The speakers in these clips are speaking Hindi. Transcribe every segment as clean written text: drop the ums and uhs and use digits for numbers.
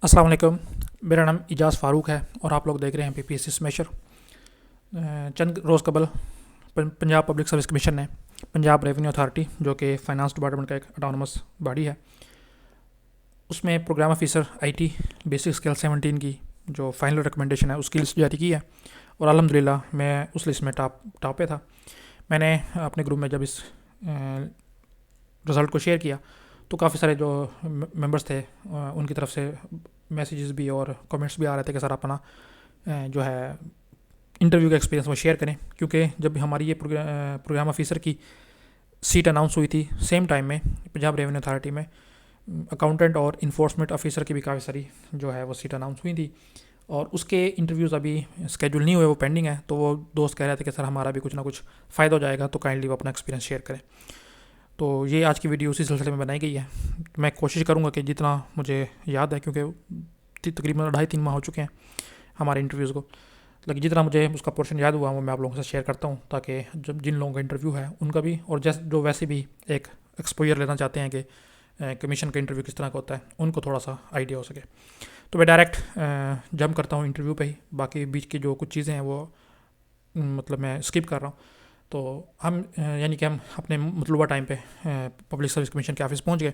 अस्सलाम वालेकुम। मेरा नाम इजाज़ फ़ारूक है और आप लोग देख रहे हैं पीपीएससी स्मैशर। चंद रोज़ कबल पंजाब पब्लिक सर्विस कमीशन ने पंजाब रेवेन्यू अथॉरिटी, जो कि फाइनेंस डिपार्टमेंट का एक ऑटोनमस बॉडी है, उसमें programme officer IT basic skill 17 की जो फाइनल रिकमेंडेशन है उसकी लिस्ट जारी की है। और अल्हम्दुलिल्लाह मैं उस लिस्ट में टॉप पे था। मैंने अपने ग्रुप में जब इस रिज़ल्ट को शेयर किया तो काफ़ी सारे जो मेंबर्स थे उनकी तरफ से मैसेजेस भी और कमेंट्स भी आ रहे थे कि सर अपना जो है इंटरव्यू का एक्सपीरियंस वो शेयर करें, क्योंकि जब हमारी ये प्रोग्राम ऑफिसर की सीट अनाउंस हुई थी सेम टाइम में पंजाब रेवेन्यू अथॉरिटी में अकाउंटेंट और इन्फोर्समेंट ऑफिसर की भी काफ़ी सारी जो है वो सीट अनाउंस हुई थी और उसके इंटरव्यूज़ अभी स्केजूल नहीं हुए, वो पेंडिंग है। तो वो दोस्त कह रहे थे कि सर हमारा भी कुछ ना कुछ फ़ायदा हो जाएगा, तो काइंडली वो अपना एक्सपीरियंस शेयर करें। तो ये आज की वीडियो उसी सिलसिले में बनाई गई है। मैं कोशिश करूँगा कि जितना मुझे याद है, क्योंकि तकरीबन 2.5-3 माह हो चुके हैं हमारे इंटरव्यूज़ को, लेकिन जितना मुझे उसका पोर्शन याद हुआ वो मैं आप लोगों से शेयर करता हूँ, ताकि जब जिन लोगों का इंटरव्यू है उनका भी, और जैसे जो वैसे भी एक एक्सपोजर लेना चाहते हैं कि कमीशन का इंटरव्यू किस तरह का होता है, उनको थोड़ा सा आइडिया हो सके। तो मैं डायरेक्ट जंप करता हूँ इंटरव्यू पे ही। बाकी बीच की जो कुछ चीज़ें हैं वो मतलब मैं स्किप कर रहा हूँ। तो हम यानी कि हम अपने मतलूबा टाइम पे पब्लिक सर्विस कमीशन के ऑफिस पहुंच गए।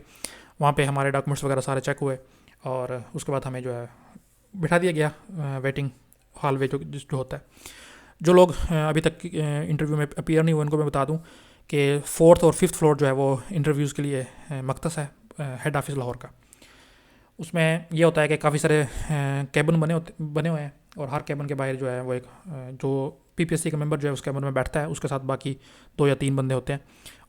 वहाँ पे हमारे डॉक्यूमेंट्स वगैरह सारे चेक हुए और उसके बाद हमें जो है बिठा दिया गया वेटिंग हॉल वे जो होता है। जो लोग अभी तक इंटरव्यू में अपीयर नहीं हुए उनको मैं बता दूं कि 4th और 5th फ्लोर जो है वो इंटरव्यूज़ के लिए मख्तस है हेड ऑफिस लाहौर का। उसमें ये होता है कि काफ़ी सारे कैबिन बने हुए हैं और हर कैबिन के बाहर जो है वो एक जो पीपीएससी का मेंबर जो है उस कैबिन में बैठता है, उसके साथ बाकी 2 या 3 बंदे होते हैं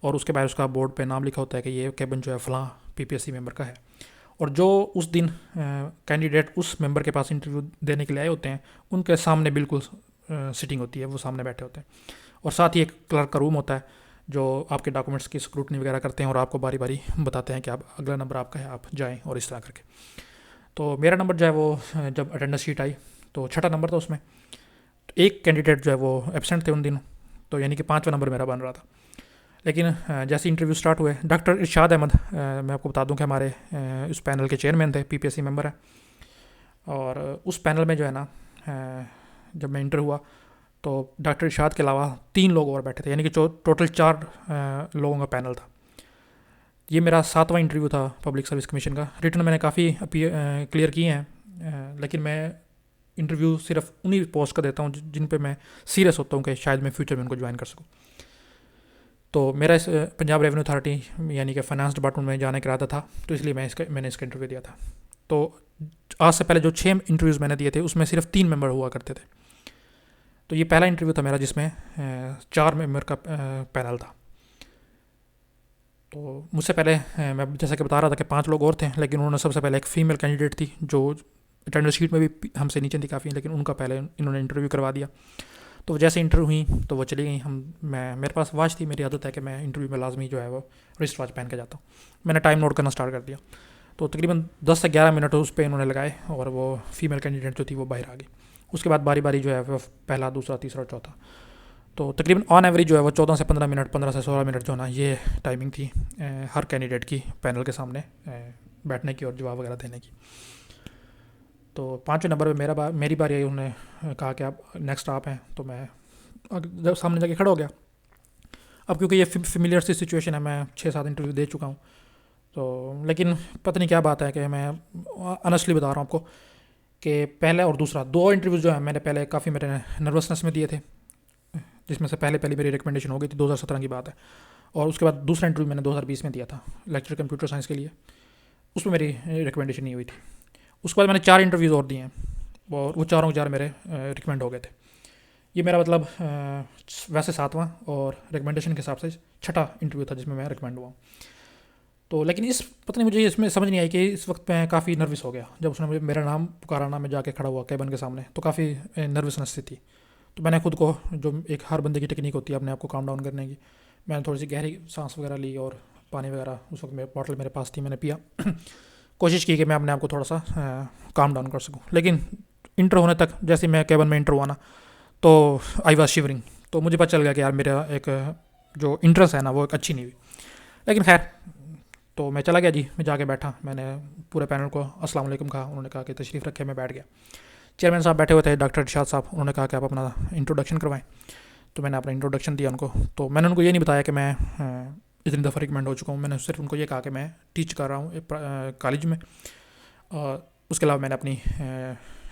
और उसके बाहर उसका बोर्ड पे नाम लिखा होता है कि ये कैबिन जो है फ़लाँ पीपीएससी मेंबर का है। और जो उस दिन कैंडिडेट उस मेंबर के पास इंटरव्यू देने के लिए आए होते हैं उनके सामने बिल्कुल सिटिंग होती है, वो सामने बैठे होते हैं। और साथ ही एक क्लर्क का रूम होता है जो आपके डॉक्यूमेंट्स की स्क्रूटनी वगैरह करते हैं और आपको बारी बारी बताते हैं कि आप अगला नंबर आपका है, आप जाएँ, और इस तरह करके। तो मेरा नंबर जो है वो जब अटेंडेंस शीट आई तो 6ठा नंबर था उसमें। तो एक कैंडिडेट जो है वो एबसेंट थे उन दिनों, तो यानी कि 5वां नंबर मेरा बन रहा था। लेकिन जैसे इंटरव्यू स्टार्ट हुए, डॉक्टर इरशाद अहमद, मैं आपको बता दूं कि हमारे उस पैनल के चेयरमैन थे, पीपीएससी मेंबर है। और उस पैनल में जो है ना जब मैं इंटर हुआ तो डॉक्टर इरशाद के अलावा 3 लोग और बैठे थे, यानी कि टोटल 4 लोगों का पैनल था। ये मेरा 7वां इंटरव्यू था पब्लिक सर्विस कमीशन का। रिटर्न मैंने काफ़ी क्लियर किए हैं, लेकिन मैं इंटरव्यू सिर्फ उन्हीं पोस्ट का देता हूँ जिन पे मैं सीरियस होता हूँ कि शायद मैं फ्यूचर में उनको ज्वाइन कर सकूँ। तो मेरा इस पंजाब रेवेन्यू अथॉरिटी यानी कि फाइनेंस डिपार्टमेंट में जाने का इरादा था, तो इसलिए मैंने इसका इंटरव्यू दिया था। तो आज से पहले जो 6 इंटरव्यूज़ मैंने दिए थे उसमें सिर्फ 3 मेंबर हुआ करते थे। तो ये पहला इंटरव्यू था मेरा जिसमें 4 मेंबर का पैनल था। तो मुझसे पहले मैं जैसा कि बता रहा था कि 5 लोग और थे, लेकिन उन्होंने सबसे पहले एक फ़ीमेल कैंडिडेट थी जो अटेंडेंस शीट में भी हमसे नीचे थी काफ़ी, लेकिन उनका पहले इन्होंने इंटरव्यू करवा दिया। तो जैसे इंटरव्यू हुई तो वो चली गई। मेरे पास वॉच थी, मेरी आदत है कि मैं इंटरव्यू में लाजमी जो है वो रिस्ट वॉच पहन के जाता हूँ। मैंने टाइम नोट करना स्टार्ट कर दिया। तो तकरीबन 10 से 11 मिनट उस पर इन्होंने लगाए और वो फीमेल कैंडिडेट जो थी वो बाहर आ गई। उसके बाद बारी बारी जो है वो पहला, दूसरा, तीसरा, चौथा, तो तकरीबन ऑन एवरेज जो है वो 14 से 15 मिनट, 15 से 16 मिनट जो ना ये टाइमिंग थी हर कैंडिडेट की पैनल के सामने बैठने की और जवाब वगैरह देने की। तो 5वें नंबर पे मेरी बारी आई। उन्होंने कहा कि आप नेक्स्ट आप हैं, तो मैं जब सामने जाके खड़ा हो गया। अब क्योंकि ये फेमिलियर सी सिचुएशन है, मैं 6-7 इंटरव्यू दे चुका हूँ, तो लेकिन पता नहीं क्या बात है कि मैं ऑनेस्टली बता रहा हूँ आपको कि पहले और दूसरा 2 इंटरव्यूज़ जो है मैंने पहले काफ़ी मेरे नर्वसनेस में दिए थे, जिसमें से पहली मेरी रिकमेंडेशन हो गई थी, 2017 की बात है। और उसके बाद दूसरा इंटरव्यू मैंने 2020 में दिया था लेक्चर कंप्यूटर साइंस के लिए, उसमें मेरी रिकमेंडेशन नहीं हुई थी। उसके बाद मैंने 4 इंटरव्यूज़ और दिए हैं और वो चारों के चार मेरे रिकमेंड हो गए थे। ये मेरा मतलब वैसे 7वां और रिकमेंडेशन के हिसाब से 6ठा इंटरव्यू था जिसमें मैं रिकमेंड हुआ। तो लेकिन इस पता नहीं मुझे इसमें समझ नहीं आई कि इस वक्त मैं काफ़ी नर्वस हो गया जब उसने मुझे मेरा नाम पुकारा ना, मैं जाके खड़ा हुआ कैबिन के सामने, तो काफ़ी नर्वसनेस सी थी। तो मैंने खुद को, जो एक हर बंदे की टेक्निक होती है अपने आप को काम डाउन करने की, मैंने थोड़ी सी गहरी सांस वगैरह ली और पानी वगैरह उस वक्त मेरे बॉटल मेरे पास थी, मैंने पिया। कोशिश की कि मैं अपने आप को थोड़ा सा काम डाउन कर सकूँ। लेकिन इंटर होने तक जैसे मैं कैबिन में इंटर हुआ ना तो आई वॉज शिवरिंग। तो मुझे पता चल गया कि यार मेरा एक जो इंटरेस्ट है ना वो एक अच्छी नहीं हुई। लेकिन खैर तो मैं चला गया जी, मैं जाके बैठा, मैंने पूरे पैनल को अस्सलाम वालेकुम कहा, उन्होंने कहा कि तशरीफ़ रखे, मैं बैठ गया। चेयरमैन साहब बैठे हुए थे, डॉक्टर इरशाद साहब, उन्होंने कहा कि आप अपना इंट्रोडक्शन करवाएं। तो मैंने अपना इंट्रोडक्शन दिया उनको। तो मैंने उनको ये नहीं बताया कि मैं इतनी दफ़ा रिकमेंड हो चुका हूँ, मैंने सिर्फ उनको ये कहा कि मैं टीच कर रहा हूँ कॉलेज में। और उसके अलावा मैंने अपनी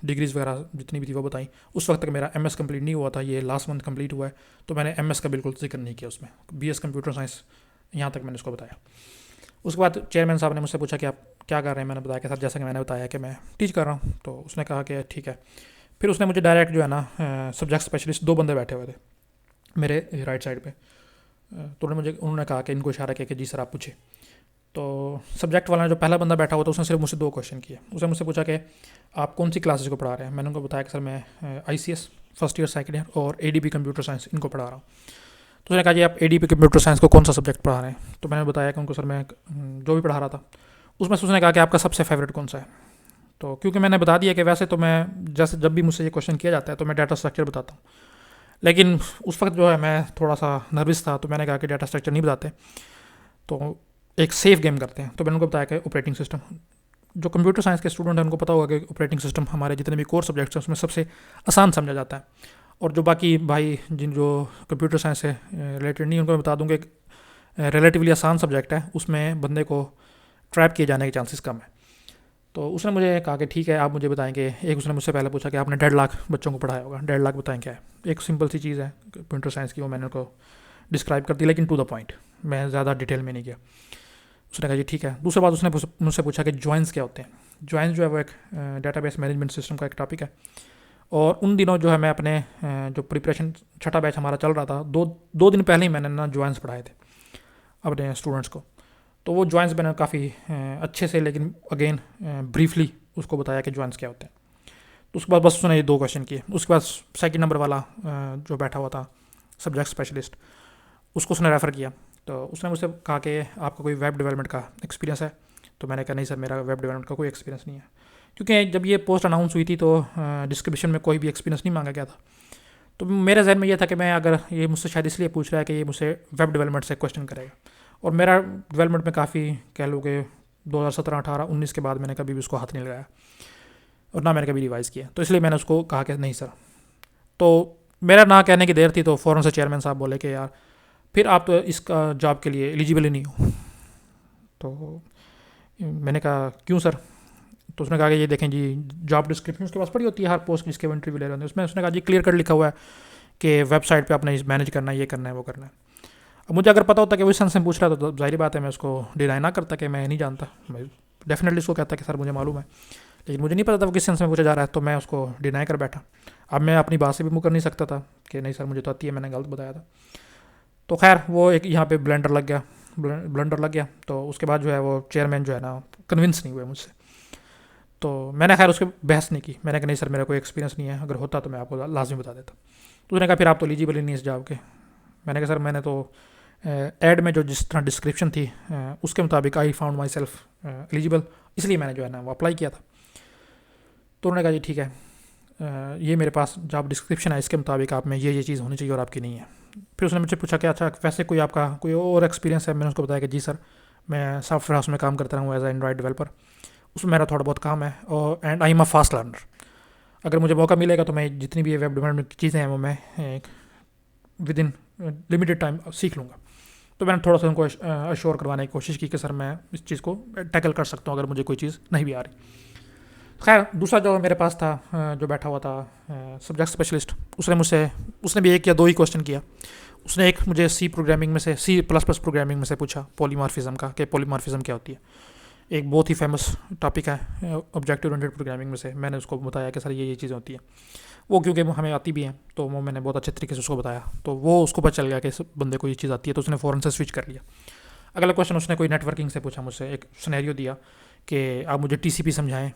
डिग्रीज़ वगैरह जितनी भी थी वो बताई। उस वक्त तक मेरा एमएस कंप्लीट नहीं हुआ था, ये लास्ट मंथ कंप्लीट हुआ है, तो मैंने एमएस का बिल्कुल जिक्र नहीं किया उसमें। बीएस कंप्यूटर साइंस यहाँ तक मैंने उसको बताया। उसके बाद चेयरमैन साहब ने मुझसे पूछा कि आप क्या कर रहे हैं। मैंने बताया कि सर जैसा कि मैंने बताया कि मैं टीच कर रहा हूँ। तो उसने कहा कि ठीक है। फिर उसने मुझे डायरेक्ट जो है ना सब्जेक्ट स्पेशलिस्ट 2 बंदे बैठे हुए थे मेरे राइट साइड पे। तो उन्होंने कहा कि इनको इशारा किया कि जी सर आप पूछे। तो सब्जेक्ट वाला जो पहला बंदा बैठा हुआ था उसने सिर्फ मुझसे 2 क्वेश्चन किए। उसने मुझसे पूछा कि आप कौन सी क्लासेस को पढ़ा रहे हैं। मैंने उनको बताया कि सर मैं ICS first year second year और एडीपी कंप्यूटर साइंस इनको पढ़ा रहा हूँ। तो उसने कहा जी आप एडीपी कंप्यूटर साइंस को कौन सा सब्जेक्ट पढ़ा रहे हैं। तो मैंने बताया कि उनको सर मैं जो भी पढ़ा रहा था उसमें से उसने कहा कि आपका सबसे फेवरेट कौन सा है। तो क्योंकि मैंने बता दिया कि वैसे तो मैं जैसे जब भी मुझसे ये क्वेश्चन किया जाता है तो मैं डाटा स्ट्रक्चर बताता हूँ, लेकिन उस वक्त जो है मैं थोड़ा सा नर्वस था, तो मैंने कहा कि डाटा स्ट्रक्चर नहीं बताते, तो एक सेफ गेम करते हैं। तो मैंने उनको बताया कि ऑपरेटिंग सिस्टम, जो कंप्यूटर साइंस के स्टूडेंट हैं उनको पता होगा कि ऑपरेटिंग सिस्टम हमारे जितने भी कोर सब्जेक्ट्स हैं उसमें सबसे आसान समझा जाता है। और जो बाकी भाई जिन जो कंप्यूटर साइंस से रिलेटेड नहीं, उनको मैं बता दूंगा कि रिलेटिवली आसान सब्जेक्ट है, उसमें बंदे को ट्रैप किए जाने के चांसेस कम है। तो उसने मुझे कहा कि ठीक है आप मुझे बताएंगे। एक उसने मुझसे पहले पूछा कि आपने 1.5 लाख बच्चों को पढ़ाया होगा, 1.5 लाख बताएं क्या है। एक सिंपल सी चीज़ है कंप्यूटर साइंस की, वो मैंने उनको डिस्क्राइब कर दी, लेकिन टू द पॉइंट, मैं ज़्यादा डिटेल में नहीं गया। उसने कहा जी ठीक है। दूसरी बात उसने मुझसे पूछा कि जॉइंस क्या होते हैं। जॉइंस जो है वो एक डेटाबेस मैनेजमेंट सिस्टम का एक टॉपिक है। और उन दिनों जो है मैं अपने जो प्रिपरेशन छठा बैच हमारा चल रहा था, दो दिन पहले ही मैंने ना जॉइंस पढ़ाए थे अपने स्टूडेंट्स को। तो वो जॉइंस मैंने काफ़ी अच्छे से, लेकिन अगेन ब्रीफली उसको बताया कि जॉइंस क्या होते हैं। तो उसके बाद बस उसने ये 2 क्वेश्चन किए। उसके बाद सेकंड नंबर वाला जो बैठा हुआ था सब्जेक्ट स्पेशलिस्ट, उसको उसने रेफ़र किया। तो उसने मुझसे कहा कि आपका कोई वेब डेवलपमेंट का एक्सपीरियंस है। तो मैंने कहा नहीं सर मेरा वेब डेवलपमेंट का कोई एक्सपीरियंस नहीं है, क्योंकि जब ये पोस्ट अनाउंस हुई थी तो डिस्क्रिप्शन में कोई भी एक्सपीरियंस नहीं मांगा गया था। तो मेरे जहन में ये था कि मैं अगर ये मुझसे शायद इसलिए पूछ रहा है कि ये मुझसे वेब डेवलपमेंट से क्वेश्चन करेगा। और मेरा डेवलपमेंट में काफ़ी कह लो कि 2017, 18, 19 के बाद मैंने कभी भी उसको हाथ नहीं लगाया और ना मैंने कभी रिवाइज़ किया। तो इसलिए मैंने उसको कहा कि नहीं सर। तो मेरा ना कहने की देर थी तो फ़ौरन से चेयरमैन साहब बोले कि यार फिर आप तो इसका जॉब के लिए एलिजिबल ही नहीं हो। तो मैंने कहा क्यों सर। तो उसने कहा कि ये देखें जी जॉब डिस्क्रिप्शन उसके पास पड़ी होती है हर पोस्ट जिसके वो इंटरव्यू ले रहे हैं, उसमें उसने कहा जी क्लियर कट लिखा हुआ है कि वेबसाइट पे आपने मैनेज करना है, ये करना है, वो करना है। अब मुझे अगर पता होता कि वो इस सेंस में पूछ रहा था तो जाहिर बात है मैं उसको डिनाई ना करता कि मैं नहीं जानता, मैं डेफिनेटली उसको कहता कि सर मुझे मालूम है, लेकिन मुझे नहीं पता था वो किस सेंस में पूछा जा रहा है, तो मैं उसको डिनाई कर बैठा। अब मैं अपनी बात से भी मुकर नहीं सकता था कि नहीं सर मुझे तो आती है, मैंने गलत बताया था। तो खैर वो एक यहाँ पे ब्लेंडर लग गया। तो उसके बाद जो है वो चेयरमैन जो है ना कन्विंस नहीं हुए मुझसे। तो मैंने खैर उसके बहस नहीं की, मैंने कहा नहीं सर मेरा कोई एक्सपीरियंस नहीं है, अगर होता तो मैं आपको लाजमी बता देता। तो उसने कहा फिर आप तो एलिजिबल ही नहीं इस जॉब के। मैंने कहा सर मैंने तो एड में जो जिस तरह डिस्क्रिप्शन थी उसके मुताबिक I found my self eligible, इसलिए मैंने जो है ना वो अप्लाई किया था। तो उन्होंने कहा जी ठीक है, ये मेरे पास जॉब डिस्क्रिप्शन है, इसके मुताबिक आप में ये चीज़ होनी चाहिए और आपकी नहीं है। फिर उसने मुझसे पूछा कि अच्छा वैसे कोई आपका कोई और एक्सपीरियंस है। मैंने उसको बताया कि जी सर मैं सॉफ्टवेयर हाउस में काम करता हूँ एज ए एंड्रॉइड डेवलपर, उसमें मेरा थोड़ा बहुत काम है और and I am a fast learner. अगर मुझे मौका मिलेगा तो मैं जितनी भी ये वेब डेवलपमेंट की चीज़ें हैं वो मैं विद इन लिमिटेड टाइम सीख लूँगा। तो मैंने थोड़ा सा उनको अश्योर करवाने की कोशिश की कि सर मैं इस चीज़ को टैकल कर सकता हूँ अगर मुझे कोई चीज़ नहीं भी आ रही। खैर दूसरा जो मेरे पास था जो बैठा हुआ था सब्जेक्ट स्पेशलिस्ट, उसने भी 1 या 2 ही क्वेश्चन किया। उसने एक मुझे सी प्लस प्लस प्रोग्रामिंग में से पूछा पॉलीमॉर्फिज्म का, कि पॉलीमॉर्फिज्म क्या होती है। एक बहुत ही फेमस टॉपिक है ऑब्जेक्ट ओरिएंटेड प्रोग्रामिंग में से। मैंने उसको बताया कि सर ये चीज़ें होती हैं, वो क्योंकि हमें आती भी हैं तो वो मैंने बहुत अच्छे तरीके से उसको बताया। तो वो उसको पता चल गया कि इस बंदे को ये चीज़ आती है, तो उसने फ़ौरन से स्विच कर लिया। अगला क्वेश्चन उसने कोई नेटवर्किंग से पूछा मुझसे, एक सिनेरियो दिया कि आप मुझे टीसीपी समझाएं,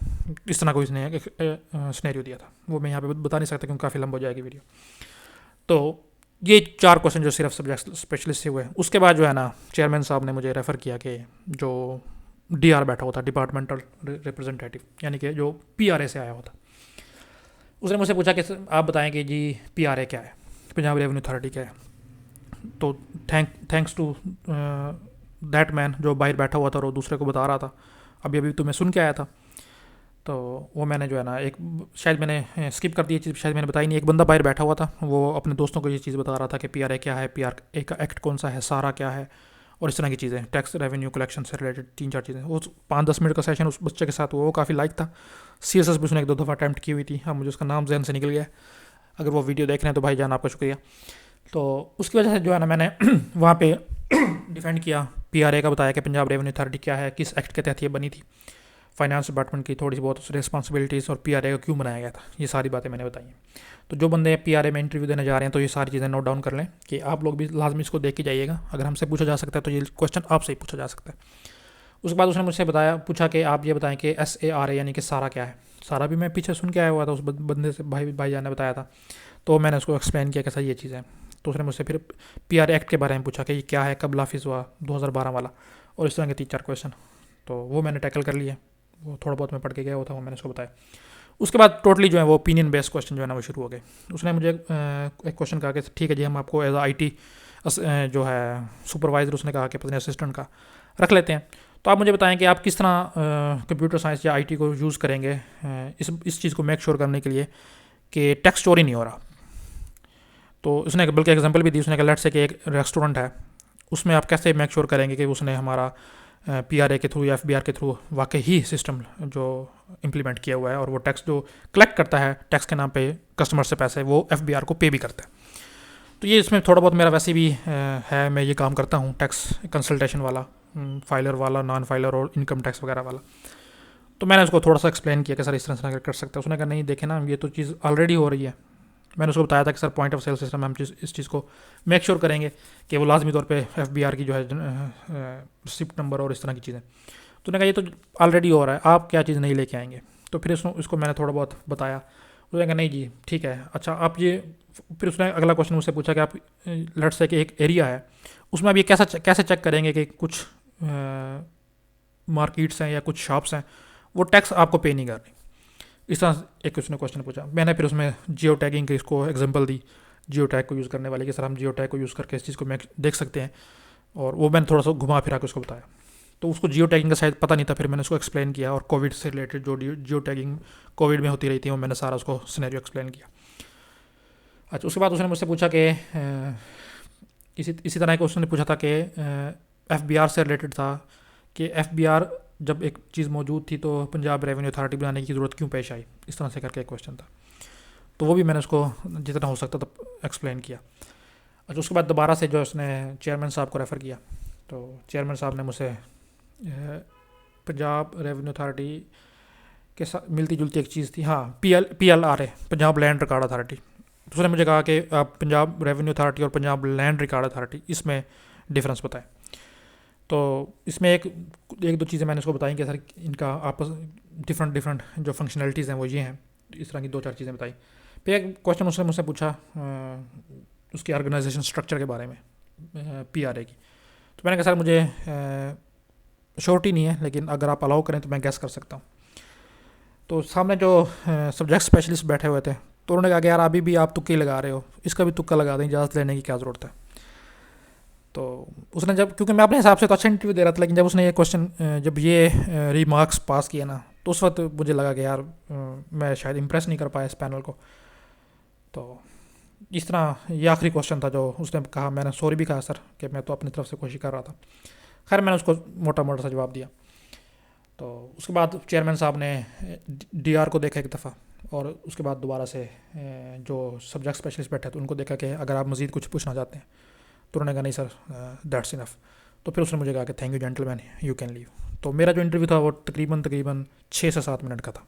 इस तरह कोई उसने एक सिनेरियो दिया था, वो मैं यहाँ पे बता नहीं सकता क्योंकि काफ़ी लंबा हो जाएगी वीडियो। तो ये 4 क्वेश्चन जो सिर्फ सब्जेक्ट स्पेशलिस्ट से हुए। उसके बाद जो है ना चेयरमैन साहब ने मुझे रेफ़र किया कि जो डीआर बैठा हुआ था, डिपार्टमेंटल रिप्रेजेंटेटिव, यानी कि जो पीआरए से आया हुआ था, उसने मुझसे पूछा कि आप बताएं कि जी पीआरए क्या है, पंजाब रेवेन्यू अथॉरिटी क्या है। तो थैंक्स टू दैट मैन जो बाहर बैठा हुआ था और वो दूसरे को बता रहा था, अभी अभी तो मैं सुन के आया था। तो वो मैंने जो है ना, एक शायद मैंने स्किप कर दी ये चीज़, शायद मैंने बताई नहीं। एक बंदा बाहर बैठा हुआ था, वो अपने दोस्तों को ये चीज़ बता रहा था कि पीआरए क्या है, पीआरए का एक्ट कौन सा है, सारा क्या है, और इस तरह की चीज़ें, टैक्स रेवेन्यू कलेक्शन से रिलेटेड 3-4 चीज़ें। वो 5-10 मिनट का सेशन उस बच्चे के साथ वो काफ़ी लाइक था। CSS भी उसने 1-2 दफ़ा अटैम्प्ट की हुई थी। हाँ, मुझे उसका नाम जहन से निकल गया। अगर वो वीडियो देख रहे हैं तो भाईजान आपका शुक्रिया। तो उसकी वजह से जो है ना, मैंने वहाँ पे डिफेंड किया पीआरए का, बताया कि पंजाब रेवेन्यू अथॉरिटी क्या है, किस एक्ट के तहत ये बनी थी, फाइनेंस डिपार्टमेंट की थोड़ी सी बहुत रिस्पॉन्सिबिलिटीज़, और पीआरए को क्यों बनाया गया था, ये सारी बातें मैंने बताई हैं। तो जो बंदे पीआरए में इंटरव्यू देने जा रहे हैं तो ये सारी चीज़ें नोट डाउन कर लें कि आप लोग भी लाजमी इसको देख के जाइएगा। अगर हमसे पूछा जा सकता है तो ये क्वेश्चन आपसे ही पूछा जा सकता है। उसके बाद उसने मुझसे पूछा कि आप ये बताएं कि SARA यानी कि सारा क्या है। सारा भी मैं पीछे सुन के आया हुआ था, उस बंदे से भाईजान ने बताया था, तो मैंने उसको एक्सप्लेन किया कैसा ये चीज़ है। तो उसने मुझसे फिर पीआरए एक्ट के बारे में पूछा कि ये क्या है, कब लाफिज हुआ, 2012 वाला, और इस तरह के 3-4 क्वेश्चन। तो वो मैंने टैकल कर लिया, वो थोड़ा बहुत मैं पढ़ के गया हुआ था, वो मैंने उसको बताया। उसके बाद टोटली जो है वो ओपिनियन बेस्ड क्वेश्चन जो है ना वो शुरू हो गए। उसने मुझे एक क्वेश्चन कहा कि ठीक है जी, हम आपको एज IT जो है सुपरवाइज़र, उसने कहा कि पता नहीं असिस्टेंट का रख लेते हैं, तो आप मुझे बताएं कि आप किस तरह कंप्यूटर साइंस या IT को यूज़ करेंगे इस चीज़ को मेक श्योर करने के लिए कि टैक्स चोरी नहीं हो रहा। तो उसने बल्कि एग्जांपल भी दी। उसने कहा लेट्स से कि एक रेस्टोरेंट है, उसमें आप कैसे मेक श्योर करेंगे कि उसने हमारा पीआरए के थ्रू या FBR के थ्रू वाकई ही सिस्टम जो इम्प्लीमेंट किया हुआ है, और वो टैक्स जो कलेक्ट करता है टैक्स के नाम पे कस्टमर से पैसे, वो FBR को पे भी करता है। तो ये इसमें थोड़ा बहुत मेरा वैसे भी है, मैं ये काम करता हूँ टैक्स कंसल्टेशन वाला, फाइलर वाला, नॉन फाइलर और इनकम टैक्स वगैरह वाला। तो मैंने उसको थोड़ा सा एक्सप्लेन किया कि सर इस तरह से कर सकते हैं। उसने कहा नहीं देखे ना, ये तो चीज़ ऑलरेडी हो रही है। मैंने उसको बताया था कि sir point of sale system हम इस चीज़ को मेक श्योर करेंगे कि वो लाजमी तौर पे FBR की जो है रिसिप्ट नंबर और इस तरह की चीज़ें। तो उन्होंने कहा ये तो ऑलरेडी हो रहा है, आप क्या चीज़ नहीं लेके आएंगे। तो फिर उसको मैंने थोड़ा बहुत बताया। उसने कहा नहीं जी ठीक है, अच्छा आप ये, फिर उसने अगला क्वेश्चन मुझसे पूछा कि आप लेट्स से कि एक एरिया है, उसमें आप ये कैसे चेक करेंगे कि कुछ मार्केट्स हैं या कुछ शॉप्स हैं वो टैक्स आपको पे नहीं कर रही। इस तरह एक उसने क्वेश्चन पूछा। मैंने फिर उसमें जियो टैगिंग की इसको एग्जांपल दी, जियो टैग को यूज़ करने वाले कि सर हम जियो टैग को यूज़ करके इस चीज़ को देख सकते हैं, और वो मैंने थोड़ा सा घुमा फिरा के उसको बताया। तो उसको जियो टैगिंग का शायद पता नहीं था, फिर मैंने उसको एक्सप्लेन किया, और कोविड से रिलेटेड जो जियो टैगिंग कोविड में होती रही थी वो मैंने सारा उसको सिनेरियो एक्सप्लेन किया। अच्छा, उसके बाद उसने मुझसे पूछा कि इसी तरह का उसने पूछा था कि FBR से रिलेटेड था कि FBR जब एक चीज़ मौजूद थी तो पंजाब रेवेन्यू अथॉरिटी बनाने की ज़रूरत क्यों पेश आई, इस तरह से करके एक क्वेश्चन था। तो वो भी मैंने उसको जितना हो सकता था एक्सप्लेन किया। अच्छा, उसके बाद दोबारा से जो उसने चेयरमैन साहब को रेफ़र किया, तो चेयरमैन साहब ने मुझसे पंजाब रेवेन्यू अथॉरिटी के साथ मिलती जुलती एक चीज़ थी, हाँ, PLRA, Punjab land record authority. तो उसने मुझे कहा कि आप पंजाब रेवेन्यू अथॉरिटी और पंजाब लैंड रिकॉर्ड अथॉरिटी इसमें डिफरेंस बताएं। तो इसमें एक दो चीज़ें मैंने उसको बताई कि सर इनका आपस डिफरेंट जो फंक्शनलिटीज़ हैं वो ये हैं। इस तरह की 2-4 चीज़ें बताई। फिर एक क्वेश्चन उसने मुझसे पूछा उसकी ऑर्गेनाइजेशन स्ट्रक्चर के बारे में, PRA की। तो मैंने कहा सर मुझे श्योरिटी नहीं है, लेकिन अगर आप अलाउ करें तो मैं गैस कर सकता हूँ। तो सामने जो सब्जेक्ट स्पेशलिस्ट बैठे हुए थे, तो उन्होंने कहा कि यार अभी भी आप तुक्के लगा रहे हो, इसका भी तुक्का लगा दें, इजाज़त लेने की क्या ज़रूरत है। तो उसने जब, क्योंकि मैं अपने हिसाब से तो अच्छा इंटरव्यू दे रहा था, लेकिन जब उसने ये क्वेश्चन जब ये रिमार्क्स पास किए ना, तो उस वक्त मुझे लगा कि यार मैं शायद इंप्रेस नहीं कर पाया इस पैनल को। तो इस तरह ये आखिरी क्वेश्चन था जो उसने कहा। मैंने सॉरी भी कहा सर कि मैं तो अपनी तरफ से कोशिश कर रहा था। खैर मैंने उसको मोटा मोटा सा जवाब दिया। तो उसके बाद चेयरमैन साहब ने DR को देखा एक दफ़ा, और उसके बाद दोबारा से जो सब्जेक्ट स्पेशलिस्ट बैठे थे उनको देखा कि अगर आप मज़ीद कुछ पूछना चाहते हैं, तो उन्होंने कहा नहीं सर दैट्स इनफ। तो फिर उसने मुझे कहा कि thank you gentleman, you can leave. तो मेरा जो इंटरव्यू था वो तकरीबन 6 से 7 मिनट का था।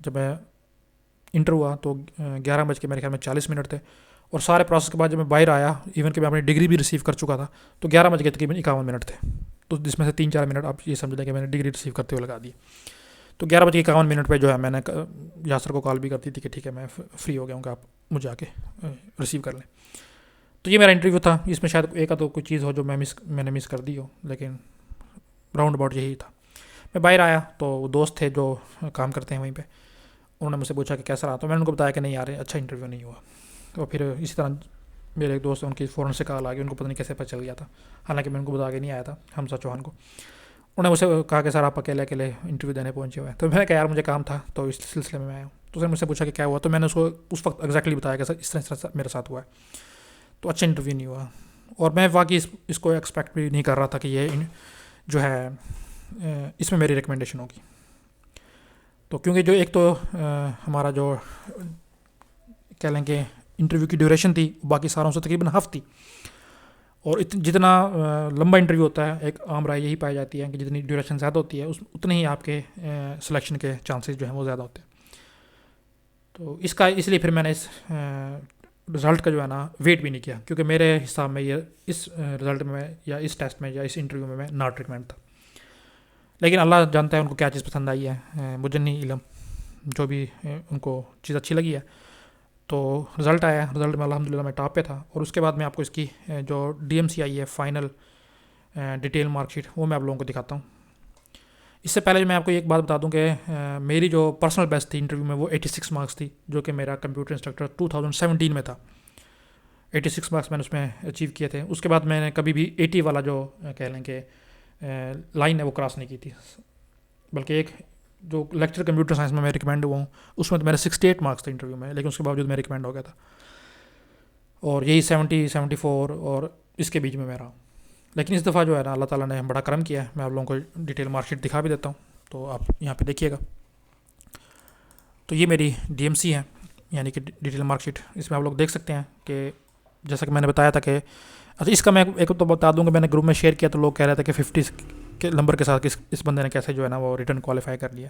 जब मैं इंटर हुआ तो 11 बज के मेरे ख्याल में 40 मिनट थे, और सारे प्रोसेस के बाद जब मैं बाहर आया, इवन कि मैं अपनी डिग्री भी रिसीव कर चुका था, तो 11 बज के तकरीबन 51 मिनट थे। तो जिसमें से 3-4 मिनट आप ये समझ लें कि मैंने डिग्री रिसीव करते हुए लगा दी। तो 11 बज के 51 मिनट पर जो है मैंने यासर को कॉल भी कर दी थी कि ठीक है मैं फ्री हो गया हूँ कि आप मुझे आके रिसीव कर लें। तो ये मेरा इंटरव्यू था। इसमें शायद एक आध कोई चीज़ हो जो मैंने मिस कर दी हो, लेकिन राउंड अबाउट यही था। मैं बाहर आया तो वो दोस्त थे जो काम करते हैं वहीं पे, उन्होंने मुझसे पूछा कि कैसा रहा। तो मैंने उनको बताया कि नहीं यार अच्छा इंटरव्यू नहीं हुआ। तो फिर इसी तरह मेरे एक दोस्त हैं, उनकी फ़ौरन से कॉल आ गई, उनको पता नहीं कैसे पता चल गया था, हालांकि मैं उनको बता के नहीं आया था हमजा चौहान को। उन्होंने मुझसे कहा कि सर आप अकेले अकेले इंटरव्यू देने पहुंचे हुए हैं। तो मैंने कहा यार मुझे काम था, तो इस सिलसिले में मैं आया हूँ। तो उसने मुझसे पूछा कि क्या हुआ, तो मैंने उसको उस वक्त एग्जैक्टली बताया कि सर इस तरह से मेरे साथ हुआ है। तो अच्छा इंटरव्यू नहीं हुआ, और मैं वाकई इसको एक्सपेक्ट भी नहीं कर रहा था कि ये जो है इसमें मेरी रिकमेंडेशन होगी। तो क्योंकि जो एक तो हमारा जो कह लेंगे इंटरव्यू की ड्यूरेशन थी बाकी सारों से तकरीबन हाफ थी, और जितना लंबा इंटरव्यू होता है, एक आम राय यही पाई जाती है कि जितनी ड्यूरेशन ज़्यादा होती है उतने ही आपके सिलेक्शन के चांसेस जो हैं वो ज़्यादा होते हैं। तो इसलिए फिर मैंने इस रिज़ल्ट का जो है ना वेट भी नहीं किया, क्योंकि मेरे हिसाब में ये इस रिज़ल्ट में या इस टेस्ट में या इस इंटरव्यू में मैं नॉट रिकमेंड था। लेकिन अल्लाह जानता है उनको क्या चीज़ पसंद आई है, मुझे नहीं इलम, जो भी उनको चीज़ अच्छी लगी है। तो रिज़ल्ट आया, रिज़ल्ट में अल्हम्दुलिल्लाह मैं टॉप पे था। और उसके बाद मैं आपको इसकी जो DMC आई है फाइनल डिटेल मार्कशीट, वो मैं आप लोगों को दिखाता हूँ। इससे पहले मैं आपको एक बात बता दूं कि मेरी जो पर्सनल बेस्ट थी इंटरव्यू में वो 86 मार्क्स थी, जो कि मेरा कंप्यूटर इंस्ट्रक्टर 2017 में था। 86 मार्क्स मैंने उसमें अचीव किए थे। उसके बाद मैंने कभी भी 80 वाला जो कह लें कि लाइन है वो क्रॉस नहीं की थी। बल्कि एक जो लेक्चर कंप्यूटर साइंस में मैं रिकमेंड हुआ हूँ उसमें तो मेरे 68 मार्क्स थे इंटरव्यू में, लेकिन उसके बावजूद मैं रिकमेंड हो गया था। और यही 70, 74 और इसके बीच में मैं रहा। लेकिन इस दफ़ा जो है ना अल्लाह ताला ने बड़ा करम किया है। मैं आप लोगों को डिटेल मार्कशीट दिखा भी देता हूँ, तो आप यहाँ पे देखिएगा। तो ये मेरी DMC है, यानी कि डिटेल मार्कशीट। इसमें आप लोग देख सकते हैं कि जैसा कि मैंने बताया था कि अच्छा, इसका मैं एक तो बता दूँ कि मैंने ग्रुप में शेयर किया तो लोग कह रहे थे कि 50 के नंबर के साथ इस बंदे ने कैसे जो है ना वो रिटर्न क्वालिफाई कर लिया।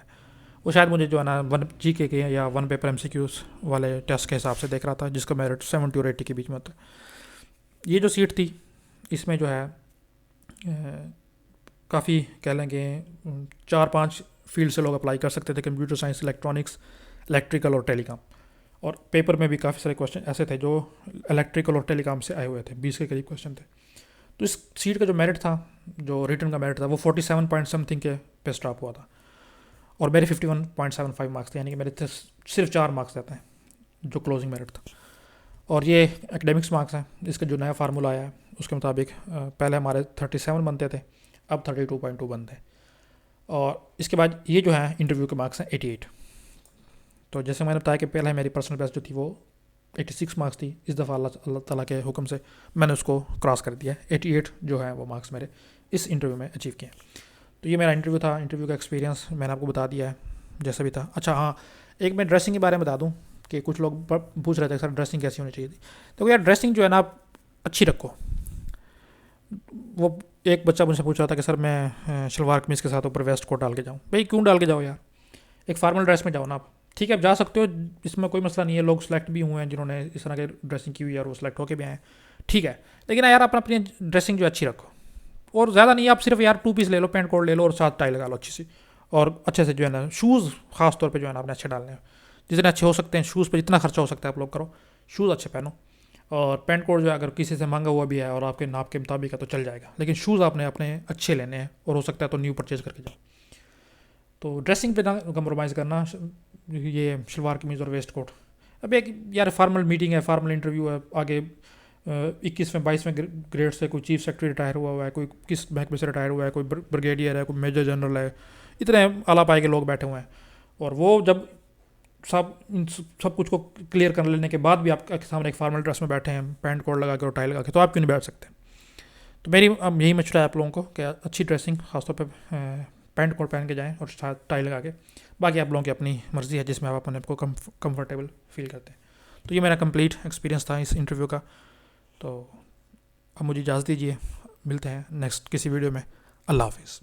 वो शायद मुझे जो है ना 1 GK के या 1 पेपर MCQs वाले टेस्ट के हिसाब से देख रहा था, जिसका मेरिट 70 और 80 के बीच में होता है। ये जो सीट थी इसमें जो है काफ़ी कह लेंगे 4-5 फील्ड से लोग अप्लाई कर सकते थे, कंप्यूटर साइंस, इलेक्ट्रॉनिक्स, इलेक्ट्रिकल और टेलीकॉम। और पेपर में भी काफ़ी सारे क्वेश्चन ऐसे थे जो इलेक्ट्रिकल और टेलीकॉम से आए हुए थे, 20 के करीब क्वेश्चन थे। तो इस सीट का जो मेरिट था, जो रिटर्न का मेरिट था, वो 47 पॉइंट समथिंग के पे स्टॉप हुआ था, और मेरे 51.75 मार्क्स थे, यानी कि मेरे सिर्फ 4 मार्क्स रहते हैं जो क्लोजिंग मेरिट था। और ये एकेडमिक्स मार्क्स हैं। इसका जो नया फार्मूला आया है उसके मुताबिक पहले हमारे 37 बनते थे, अब 32.2 बनते हैं। और इसके बाद ये जो है इंटरव्यू के मार्क्स हैं 88। तो जैसे मैंने बताया कि पहले मेरी पर्सनल बेस्ट जो थी वो 86 मार्क्स थी, इस दफ़ा अल्लाह ताला के हुक्म से मैंने उसको क्रॉस कर दिया। 88 जो है वो मार्क्स मेरे इस इंटरव्यू में अचीव किए। तो ये मेरा इंटरव्यू था। इंटरव्यू का एक्सपीरियंस मैंने आपको बता दिया है जैसा भी था। अच्छा हाँ, एक मैं ड्रेसिंग के बारे में बता दूँ कि कुछ लोग पूछ रहे थे सर ड्रेसिंग कैसी होनी चाहिए थी। तो यार ड्रेसिंग जो है ना आप अच्छी रखो। वो एक बच्चा मुझसे पूछ रहा था कि सर मैं शलवार कमीज़ के साथ ऊपर वेस्ट कोट डाल के जाऊँ। भाई क्यों डाल के जाओ यार, एक फार्मल ड्रेस में जाओ ना आप। ठीक है आप जा सकते हो, इसमें कोई मसला नहीं है। लोग सेलेक्ट भी हुए हैं जिन्होंने इस तरह की ड्रेसिंग की हुई है और वो सिलेक्ट होके भी आए हैं, ठीक है। लेकिन यार अपनी ड्रेसिंग जो अच्छी रखो, और ज़्यादा नहीं, आप सिर्फ यार 2 पीस ले लो, पैंट कोट ले लो और साथ टाई लगा लो अच्छी सी, और अच्छे से जो है ना शूज़ खास तौर पे जो है ना आपने अच्छे डालने हैं, जितने अच्छे हो सकते हैं शूज़ पे जितना खर्चा हो सकता है आप लोग करो, शूज़ अच्छे पहनो। और पैंट कोट जो है अगर किसी से मांगा हुआ भी है और आपके नाप के मुताबिक है तो चल जाएगा, लेकिन शूज़ आपने अपने अच्छे लेने हैं, और हो सकता है तो न्यू परचेज़ करके जाओ। तो ड्रेसिंग पे ना कंप्रोमाइज़ करना, ये शलवार कमीज़ और वेस्ट कोट। अब एक यार फार्मल मीटिंग है, फार्मल इंटरव्यू है, आगे 21वें 22वें ग्रेड से कोई चीफ सेक्रेटरी रिटायर हुआ है, कोई किस महकमे से रिटायर हुआ है, कोई ब्रिगेडियर है, कोई मेजर जनरल है, इतने आला पाए के लोग बैठे हुए हैं। और वो जब सब कुछ को क्लियर कर लेने के बाद भी आपके सामने एक फार्मल ड्रेस में बैठे हैं, पैंट कोट लगा के और टाई लगा के, तो आप क्यों नहीं बैठ सकते। तो मेरी यही मशवरा है आप लोगों को कि अच्छी ड्रेसिंग खासतौर पर पैंट कोट पहन के जाएँ और साथ टाई लगा के। बाकी आप लोगों की अपनी मर्ज़ी है जिसमें आप अपने को कंफर्टेबल फील करते हैं। तो ये मेरा कंप्लीट एक्सपीरियंस था इस इंटरव्यू का। तो अब मुझे इजाज़त दीजिए, मिलते हैं नेक्स्ट किसी वीडियो में। अल्लाह हाफिज़।